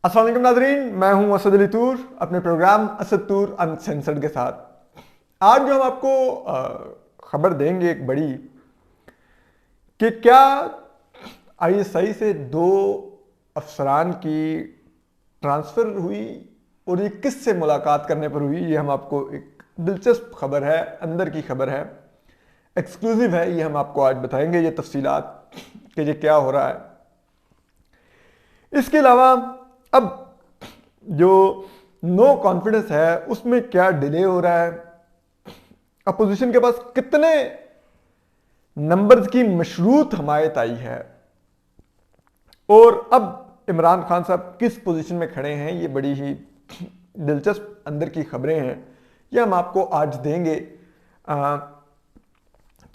अस्सलाम वालेकुम नाज़रीन, मैं हूं असद अली तूर अपने प्रोग्राम असद तूर अनसेंसर्ड के साथ। आज जो हम आपको खबर देंगे एक बड़ी कि क्या आईएसआई से दो अफसरान की ट्रांसफ़र हुई और ये किससे मुलाकात करने पर हुई। ये हम आपको एक दिलचस्प खबर है, अंदर की खबर है, एक्सक्लूसिव है। ये हम आपको आज बताएंगे ये तफसीलात कि ये क्या हो रहा है। इसके अलावा अब जो नो कॉन्फिडेंस है उसमें क्या डिले हो रहा है, अपोजिशन के पास कितने नंबर्स की मशरूत हमायत आई है और अब इमरान खान साहब किस पोजीशन में खड़े हैं। ये बड़ी ही दिलचस्प अंदर की खबरें हैं, ये हम आपको आज देंगे।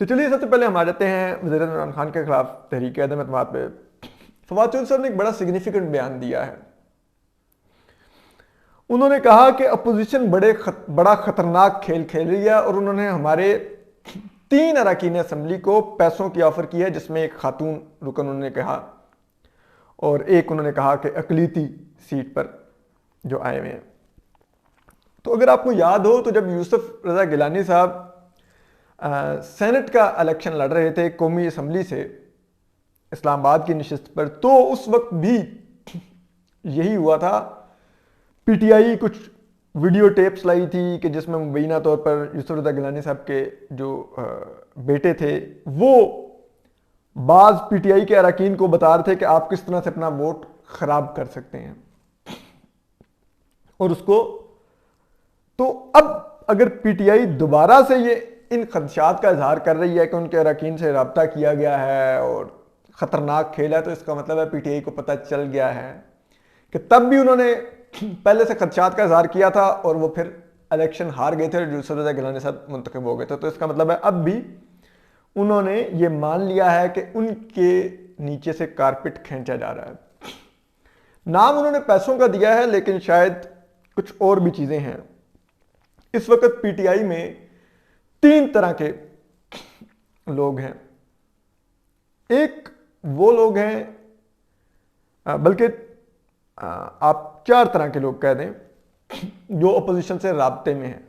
तो चलिए सबसे पहले हम आ जाते हैं वज़ीर इमरान खान के खिलाफ तहरीक अदम एतमाद पे। फवाद चौधरी साहब ने एक बड़ा सिग्निफिकेंट बयान दिया है। उन्होंने कहा कि अपोजिशन बड़ा खतरनाक खेल खेल रही है और उन्होंने हमारे 3 अरकान असम्बली को पैसों की ऑफर की है, जिसमें एक खातून रुकन उन्होंने कहा और एक उन्होंने कहा कि अकलीती सीट पर जो आए हुए हैं। तो अगर आपको याद हो तो जब यूसुफ रजा गिलानी साहब सेनेट का इलेक्शन लड़ रहे थे कौमी असम्बली से इस्लामाबाद की नशिस्त पर, तो उस वक्त भी यही हुआ था। पीटीआई कुछ वीडियो टेप्स लाई थी कि जिसमें मुबैना तौर पर यूसुफ रजा गिलानी साहब के जो बेटे थे वो बाज पीटीआई के अरकान को बता रहे थे कि आप किस तरह से अपना वोट खराब कर सकते हैं। और उसको तो अब अगर पीटीआई दोबारा से ये इन खदशात का इजहार कर रही है कि उनके अरकान से रब्ता किया गया है और ख़तरनाक खेल है, तो इसका मतलब है पीटीआई को पता चल गया है कि तब भी उन्होंने पहले से खदशात का इजहार किया था और वो फिर इलेक्शन हार गए थे और यूसुफ रजा गिलानी साहब मुंतखब हो गए थे। तो इसका मतलब है अब भी उन्होंने ये मान लिया है कि उनके नीचे से कारपेट खींचा जा रहा है। नाम उन्होंने पैसों का दिया है, लेकिन शायद कुछ और भी चीज़ें हैं। इस वक्त पीटीआई में 3 तरह के लोग हैं। एक वो लोग हैं, बल्कि आप 4 तरह के लोग कह दें जो अपोजिशन से राब्ते में हैं।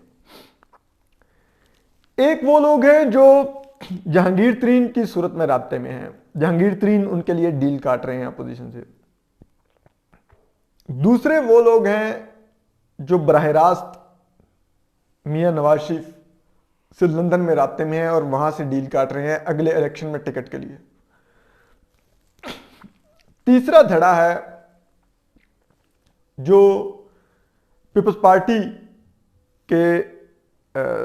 एक वो लोग हैं जो जहांगीर तरीन की सूरत में राब्ते में हैं, जहांगीर तरीन उनके लिए डील काट रहे हैं अपोजिशन से। दूसरे वो लोग हैं जो बराह रास्त मियां नवाज शरीफ से लंदन में राब्ते में हैं और वहां से डील काट रहे हैं अगले इलेक्शन में टिकट के लिए। तीसरा धड़ा है जो पीपल्स पार्टी के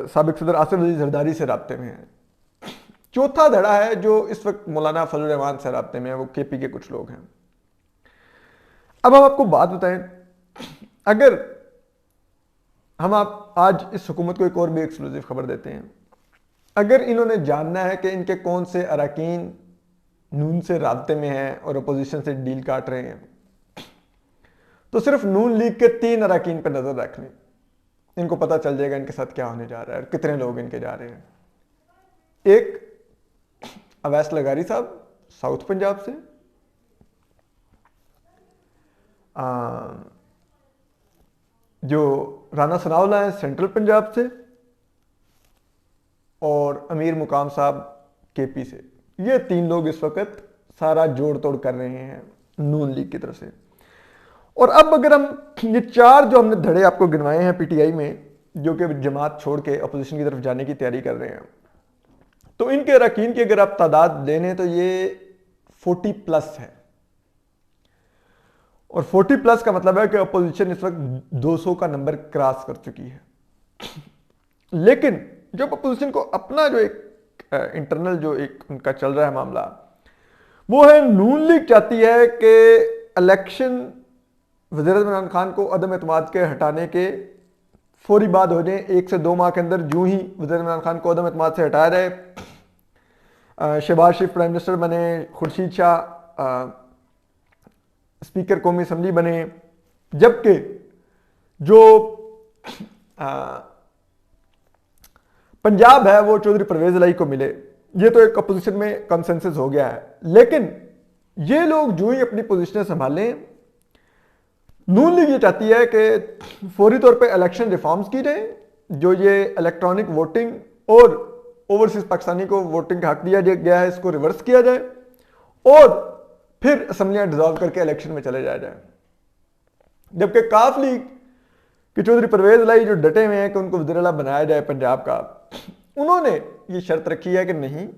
साबिक सदर आसिफ अली जरदारी से राब्ते में है। चौथा धड़ा है जो इस वक्त मौलाना फजल रहमान से राब्ते में है, वो केपी के कुछ लोग हैं। अब हम आपको बात बताएं, अगर हम आप आज इस हुकूमत को एक और भी एक्सक्लूसिव खबर देते हैं, अगर इन्होंने जानना है कि इनके कौन से अरकान नून से राब्ते में हैं और अपोजिशन से डील काट रहे हैं, तो सिर्फ नून लीग के 3 अरकान पर नजर रख लें, इनको पता चल जाएगा इनके साथ क्या होने जा रहा है और कितने लोग इनके जा रहे हैं। एक अवैस लगारी साहब साउथ पंजाब से, जो राना सनाउल्लाह है सेंट्रल पंजाब से, और अमीर मुकाम साहब केपी से। ये 3 लोग इस वक्त सारा जोड़ तोड़ कर रहे हैं नून लीग की तरफ से। और अब अगर हम ये 4 जो हमने धड़े आपको गिनवाए हैं पीटीआई में, जो कि जमात छोड़ के अपोजिशन की तरफ जाने की तैयारी कर रहे हैं, तो इनके अरकान की अगर आप तादाद लेने तो ये 40+ है। और 40+ का मतलब है कि अपोजिशन इस वक्त 200 का नंबर क्रॉस कर चुकी है। लेकिन जब अपोजिशन को अपना जो एक इंटरनल जो एक उनका चल रहा है मामला, वो है नून लीग चाहती है कि इलेक्शन वज़ीर इमरान खान को अदम एतमाद के हटाने के फौरी बाद हो जाए। 1 से 2 माह के अंदर जो ही वज़ीर इमरान खान को अदम एतमाद से हटाया जाए, शहबाज शरीफ प्राइम मिनिस्टर बने, खुर्शीद शाह स्पीकर कौमी असम्बली बने, जबकि जो पंजाब है वो चौधरी परवेज इलाही को मिले। ये तो एक अपोजिशन में कंसेंसस हो गया है। लेकिन ये लोग जो ही अपनी पोजीशनें संभालें, नून लीग ये चाहती है कि फौरी तौर पे इलेक्शन रिफॉर्म्स की जाए, जो ये इलेक्ट्रॉनिक वोटिंग और ओवरसीज पाकिस्तानी को वोटिंग का हक दिया गया है इसको रिवर्स किया जाए और फिर असम्बलियां डिजॉल्व करके इलेक्शन में चले जाया जाए। जबकि काफ लीग कि चौधरी परवेज लाई जो डटे हुए हैं कि उनको वज़ीर आला बनाया जाए पंजाब का, उन्होंने ये शर्त रखी है कि नहीं,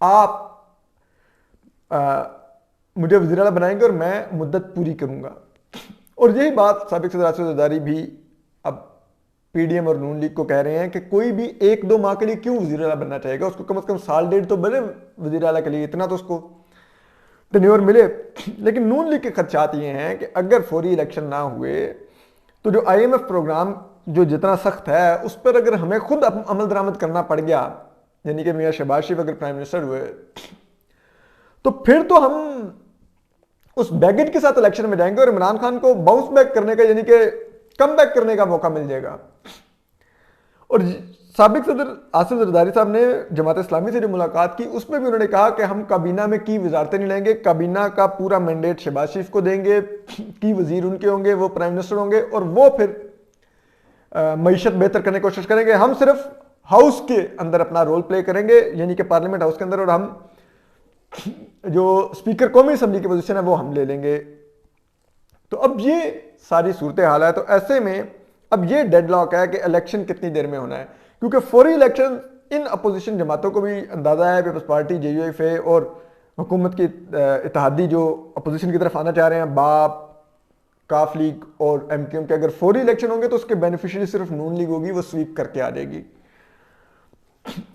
आप मुझे वज़ीर आला बनाएंगे और मैं मुद्दत पूरी करूंगा। और यही बात साबिक सदर आसिफ ज़रदारी भी अब पीडीएम और नून लीग को कह रहे हैं कि कोई भी 1-2 माह के लिए क्यों वज़ीर आला बनना चाहेगा, उसको कम से कम साल डेढ़ तो बने वज़ीर आला के लिए, इतना तो उसको टेन्योर मिले। लेकिन नून लीग के खदशात ये हैं कि अगर फौरी इलेक्शन ना हुए तो जो IMF प्रोग्राम जो जितना सख्त है उस पर अगर हमें खुद अमल दरामद करना पड़ गया, यानी कि मियां शहबाज शरीफ अगर प्राइम मिनिस्टर हुए, तो फिर तो हम उस बैगेज के साथ इलेक्शन में जाएंगे और इमरान खान को बाउंस बैक करने का यानी कि कम बैक करने का मौका मिल जाएगा। और साबिक सदर आसिफ जरदारी साहब ने जमात इस्लामी से जो मुलाकात की उसमें भी उन्होंने कहा कि हम काबीना में की वजारतें नहीं लेंगे, काबीना का पूरा मैंडेट शहबाज शरीफ को देंगे, की वजीर उनके होंगे, वो प्राइम मिनिस्टर होंगे और वो फिर मईशत बेहतर करने की कोशिश करेंगे। हम सिर्फ हाउस के अंदर अपना रोल प्ले करेंगे, यानी कि पार्लियामेंट हाउस के अंदर, और हम जो स्पीकर कौमी असम्बली की पोजीशन है वो हम ले लेंगे। तो अब ये सारी सूरत हाल है। तो ऐसे में अब ये डेडलॉक है कि इलेक्शन कितनी देर में होना है, क्योंकि फौरी इलेक्शन इन अपोजिशन जमातों को भी अंदाजा है, पीपल्स पार्टी, JUIF और हुकूमत की इत्तेहादी जो अपोजिशन की तरफ आना चाह रहे हैं, बाप, काफ लीग और MQM के, अगर फौरी इलेक्शन होंगे तो उसके बेनिफिशियरी सिर्फ नून लीग होगी, वो स्वीप करके आ जाएगी।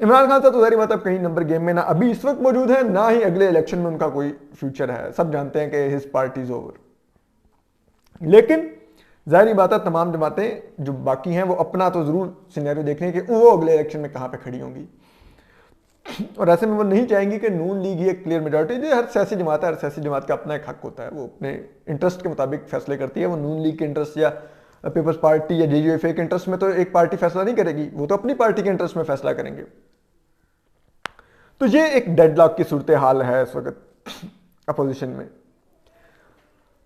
इमरान खान साहब तो जारी बात अब कहीं नंबर गेम में ना अभी इस वक्त मौजूद है, ना ही अगले इलेक्शन में उनका कोई फ्यूचर है। सब जानते हैं कि हिज पार्टी इज ओवर। लेकिन जाहिर बात है तमाम जमातें जो बाकी हैं वो अपना तो जरूर सिनेरियो देख रहे हैं कि वो अगले इलेक्शन में कहां पे खड़ी होंगी, और ऐसे में वो नहीं चाहेंगी कि नून लीग ही एक क्लियर मेजॉरिटी। हर सियासी जमात है, हर सियासी जमात का अपना एक हक होता है, वो अपने इंटरेस्ट के मुताबिक फैसले करती है। वो नून लीग के इंटरेस्ट या पीपल्स पार्टी या JUIF के इंटरेस्ट में तो एक पार्टी फैसला नहीं करेगी, वो तो अपनी पार्टी के इंटरेस्ट में फैसला करेंगे। तो ये एक डेडलॉक की सूरत हाल है इस वक्त अपोजिशन में।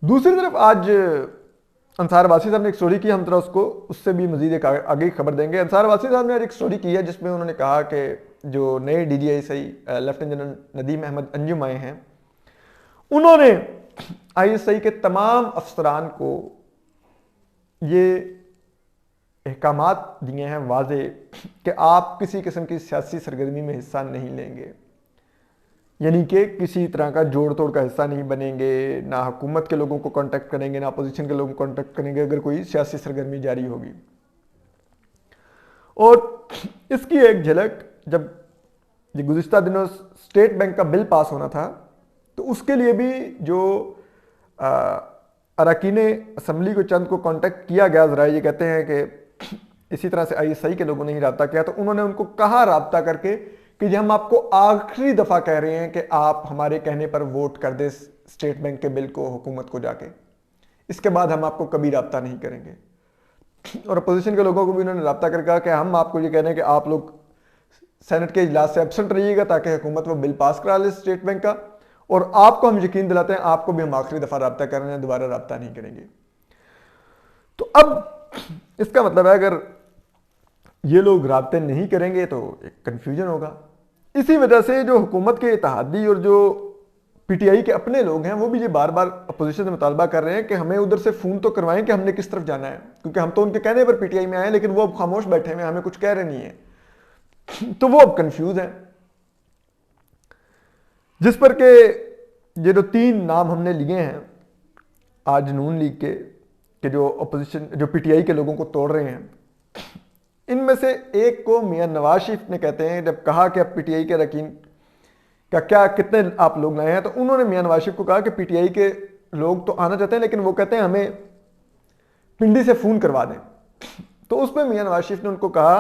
दूसरी तरफ आज अंसार वासी साहब ने एक स्टोरी की, हम तरह उसको उससे भी मजीद एक आगे खबर देंगे। अंसार वासी साहब ने आज एक स्टोरी की है जिसमें उन्होंने कहा कि जो नए DGI lieutenant general Nadeem Ahmed Anjum आए हैं, उन्होंने ISI के तमाम अफसरान को ये अहकामात दिए हैं वाजे कि आप किसी किस्म की सियासी सरगर्मी में हिस्सा नहीं लेंगे, यानी कि किसी तरह का जोड़ तोड़ का हिस्सा नहीं बनेंगे, ना हुकूमत के लोगों को कांटेक्ट करेंगे, ना अपोजिशन के लोगों को कांटेक्ट करेंगे अगर कोई सियासी सरगर्मी जारी होगी। और इसकी एक झलक जब ये गुज़िश्ता दिनों स्टेट बैंक का बिल पास होना था तो उसके लिए भी जो अरकान असम्बली को चंद को कांटेक्ट किया गया, जरा ये कहते हैं कि इसी तरह से ISI के लोगों ने ही रब्ता किया, तो उन्होंने उनको कहा रब्ता करके कि जी हम आपको आखिरी दफ़ा कह रहे हैं कि आप हमारे कहने पर वोट कर दे स्टेट बैंक के बिल को हुकूमत को जाके, इसके बाद हम आपको कभी रब्ता नहीं करेंगे। और अपोजिशन के लोगों को भी उन्होंने रब्ता कर कहा कि हम आपको ये कह रहे हैं कि आप लोग सेनेट के इजलास से एब्सेंट रहिएगा ताकि हुकूमत वो बिल पास करा ले स्टेट बैंक का, और आपको हम यकीन दिलाते हैं आपको भी हम आखिरी दफ़ा रब्ता कर रहे हैं, दोबारा रब्ता नहीं करेंगे। तो अब इसका मतलब है अगर ये लोग रब्ते नहीं करेंगे तो एक कन्फ्यूजन होगा। इसी वजह से जो हुकूमत के इत्तेहादी और जो PTI के अपने लोग हैं वो भी ये बार बार अपोजिशन से मुतालबा कर रहे हैं कि हमें उधर से फ़ोन तो करवाएं कि हमने किस तरफ जाना है, क्योंकि हम तो उनके कहने पर PTI में आए हैं लेकिन वो अब खामोश बैठे हुए, हमें कुछ कह रहे नहीं है। तो वो अब कंफ्यूज हैं, जिस पर के ये जो 3 नाम हमने लिए हैं आज नून लीग के जो अपोजिशन जो PTI के लोगों को तोड़ रहे हैं, इनमें से एक को मियां नवाज शरीफ ने कहते हैं जब कहा कि अब PTI के अरकान का क्या कितने आप लोग नए हैं, तो उन्होंने मियां नवाज शरीफ को कहा कि PTI के लोग तो आना चाहते हैं लेकिन वो कहते हैं हमें पिंडी से फ़ोन करवा दें। तो उसमें मियां नवाज शरीफ ने उनको कहा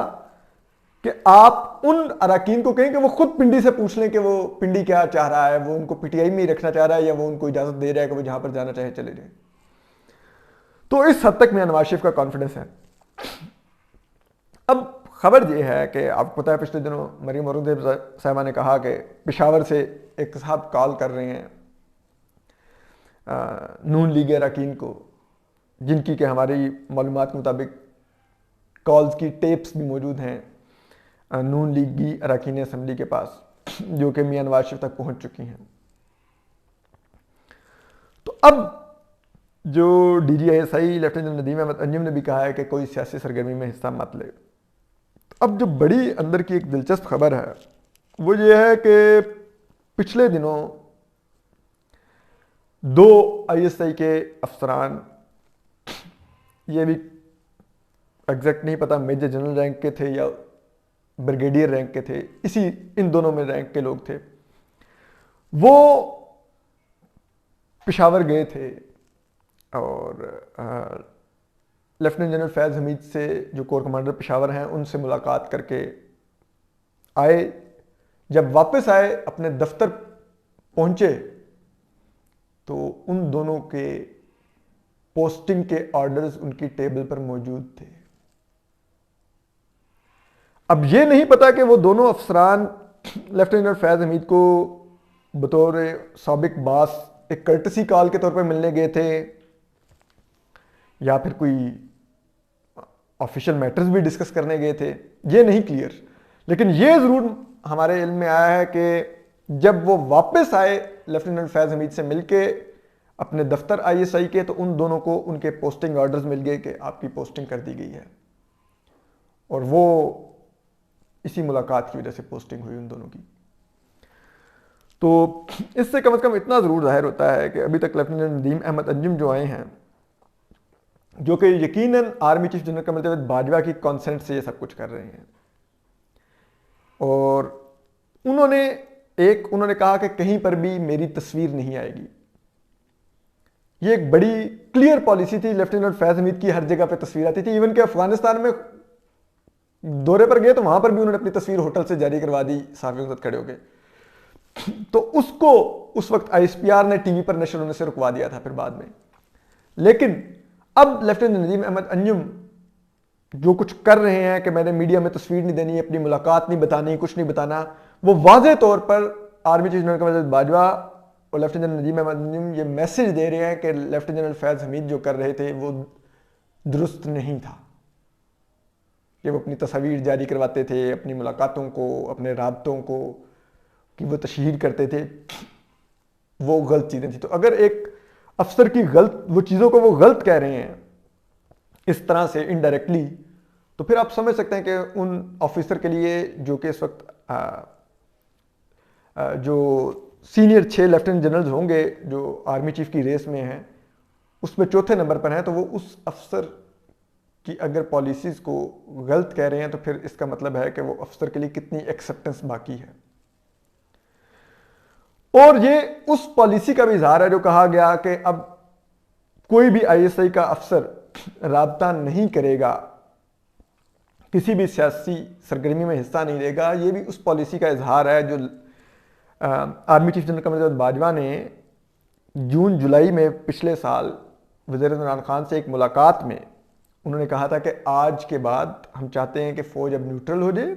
कि आप उन अरकान को कहें कि वो खुद पिंडी से पूछ लें कि वो पिंडी क्या चाह रहा है, वो उनको PTI में ही रखना चाह रहा है या वो उनको इजाज़त दे रहा है कि वो जहां पर जाना चाहे चले जाए। तो इस हद तक मियां नवाज शरीफ का कॉन्फिडेंस है। अब खबर यह है कि आपको पता है पिछले दिनों मरीम औरंगजेब साहिबा ने कहा कि पेशावर से एक साहब कॉल कर रहे हैं नून लीग अरकान को, जिनकी के हमारी मालूमात के मुताबिक कॉल्स की टेप्स भी मौजूद हैं नून लीग की अरकान असम्बली के पास, जो कि मियां नवाज शरीफ तक पहुंच चुकी हैं। तो अब जो DGISI lieutenant general Nadeem Ahmed Anjum ने भी कहा है कि कोई सियासी सरगर्मी में हिस्सा मत ले। तो अब जो बड़ी अंदर की एक दिलचस्प खबर है वो ये है कि पिछले दिनों 2 ISI के अफसरान, ये भी एग्जैक्ट नहीं पता मेजर जनरल रैंक के थे या ब्रिगेडियर रैंक के थे, इन दोनों में रैंक के लोग थे, वो पेशावर गए थे और लेफ्टिनेंट जनरल फैज़ हमीद से, जो कोर कमांडर पेशावर हैं, उनसे मुलाकात करके आए। जब वापस आए, अपने दफ्तर पहुंचे, तो उन दोनों के पोस्टिंग के ऑर्डर्स उनकी टेबल पर मौजूद थे। अब ये नहीं पता कि वो दोनों अफसरान लेफ्टिनेंट जनरल फैज़ हमीद को बतौर साबिक बास एक कर्टसी कॉल के तौर पर मिलने गए थे या फिर कोई ऑफिशियल मैटर्स भी डिस्कस करने गए थे, ये नहीं क्लियर। लेकिन ये ज़रूर हमारे इल्म में आया है कि जब वो वापस आए लेफ्टिनेंट फैज़ हमीद से मिलके अपने दफ्तर ISI के, तो उन दोनों को उनके पोस्टिंग ऑर्डर्स मिल गए कि आपकी पोस्टिंग कर दी गई है, और वो इसी मुलाकात की वजह से पोस्टिंग हुई उन दोनों की। तो इससे कम से कम इतना ज़रूर जाहिर होता है कि अभी तक लेफ्टिनेंट नदीम अहमद अंजुम जो आए हैं, जो कि यकीनन आर्मी चीफ जनरल कमल जावेद बाजवा की कॉन्सेंट से ये सब कुछ कर रहे हैं, और उन्होंने कहा कि कहीं पर भी मेरी तस्वीर नहीं आएगी। ये एक बड़ी क्लियर पॉलिसी थी लेफ्टिनेंट फैज़ हमीद की, हर जगह पे तस्वीर आती थी। इवन के अफगानिस्तान में दौरे पर गए तो वहां पर भी उन्होंने अपनी तस्वीर होटल से जारी करवा दी सहाफ़ियों के साथ खड़े होकर, तो उसको उस वक्त ISPR ने टीवी पर नशर होने से रुकवा दिया था फिर बाद में। लेकिन अब लेफ्टिनेंट नदीम अहमद अंजुम जो कुछ कर रहे हैं कि मैंने मीडिया में तस्वीर नहीं देनी, अपनी मुलाकात नहीं बतानी, कुछ नहीं बताना, वो वाज़े तौर पर आर्मी चीफ जनरल कमल जावेद बाजवा और लेफ्टिनेंट जनरल नदीम अहमद अंजुम ये मैसेज दे रहे हैं कि लेफ्टिनेंट जनरल फैज़ हमीद जो कर रहे थे वो दुरुस्त नहीं था, कि वो अपनी तस्वीर जारी करवाते थे, अपनी मुलाकातों को, अपने राब्तों को कि वो तशहीर करते थे, वो गलत चीज़ें थी। तो अगर एक अफसर की वो चीज़ों को वो गलत कह रहे हैं इस तरह से इनडायरेक्टली, तो फिर आप समझ सकते हैं कि उन ऑफिसर के लिए, जो कि इस वक्त जो सीनियर 6 लेफ्टिनेंट जनरल्स होंगे जो आर्मी चीफ की रेस में हैं, उसमें चौथे नंबर पर हैं, तो वो उस अफसर कि अगर पॉलिसीज़ को गलत कह रहे हैं तो फिर इसका मतलब है कि वो अफसर के लिए कितनी एक्सेप्टेंस बाकी है। और ये उस पॉलिसी का भी इजहार है जो कहा गया कि अब कोई भी ISI का अफसर राब्ता नहीं करेगा, किसी भी सियासी सरगर्मी में हिस्सा नहीं लेगा। ये भी उस पॉलिसी का इजहार है जो आर्मी चीफ जनरल कमल जावेद बाजवा ने जून जुलाई में पिछले साल वज़ीर इमरान खान से एक मुलाकात में उन्होंने कहा था कि आज के बाद हम चाहते हैं कि फ़ौज अब न्यूट्रल हो जाए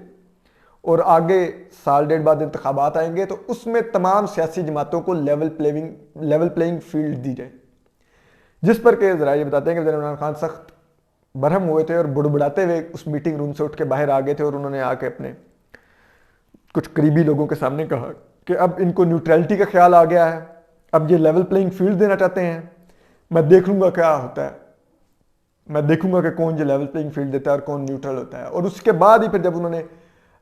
और आगे साल डेढ़ बाद इंतखाबात आएंगे तो उसमें तमाम सियासी जमातों को लेवल प्लेइंग फील्ड दी जाए। जिस पर के ज़रा ये बताते हैं कि वज़ीर इमरान खान सख्त बरहम हुए थे और बुड़बुड़ाते हुए उस मीटिंग रूम से उठ के बाहर आ गए थे, और उन्होंने आके अपने कुछ करीबी लोगों के सामने कहा कि अब इनको न्यूट्रलिटी का ख्याल आ गया है, अब ये लेवल प्लेइंग फील्ड देना चाहते हैं, मैं देख लूँगा क्या होता है, मैं देखूंगा कि कौन जो लेवल प्लेइंग फील्ड देता है और कौन न्यूट्रल होता है। और उसके बाद ही फिर जब उन्होंने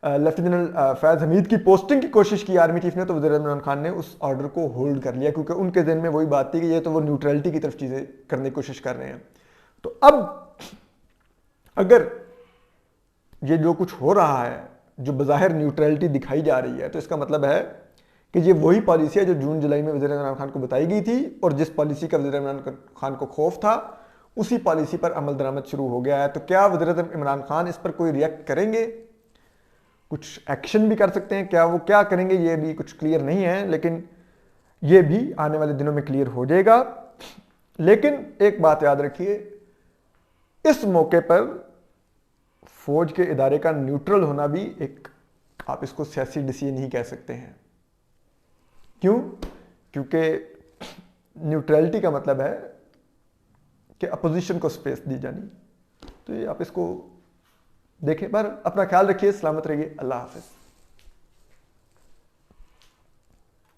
लेफ्टिनेंट जनरल फैज़ हमीद की पोस्टिंग की कोशिश की आर्मी चीफ ने, तो वज़ीर इमरान खान ने उस ऑर्डर को होल्ड कर लिया, क्योंकि उनके ज़हन में वही बात थी कि ये तो वो न्यूट्रलिटी की तरफ चीज़ें करने की कोशिश कर रहे हैं। तो अब अगर ये जो कुछ हो रहा है, जो बज़ाहिर न्यूट्रलिटी दिखाई जा रही है, तो इसका मतलब है कि ये वही पॉलिसी है जो जून जुलाई में वज़ीर इमरान खान को बताई गई थी, और जिस पॉलिसी का वज़ीर इमरान खान को खौफ था उसी पॉलिसी पर अमल दरामद शुरू हो गया है। तो क्या वज़ीर इमरान खान इस पर कोई रिएक्ट करेंगे, कुछ एक्शन भी कर सकते हैं, क्या वो क्या करेंगे ये भी कुछ क्लियर नहीं है, लेकिन ये भी आने वाले दिनों में क्लियर हो जाएगा। लेकिन एक बात याद रखिए, इस मौके पर फौज के इदारे का न्यूट्रल होना भी एक, आप इसको सियासी डिसीजन नहीं कह सकते हैं। क्यों? क्योंकि न्यूट्रलिटी का मतलब है कि अपोजिशन को स्पेस दी जानी। तो ये आप इसको देखें, पर अपना ख्याल रखिए, सलामत रहिए, अल्लाह हाफिज़।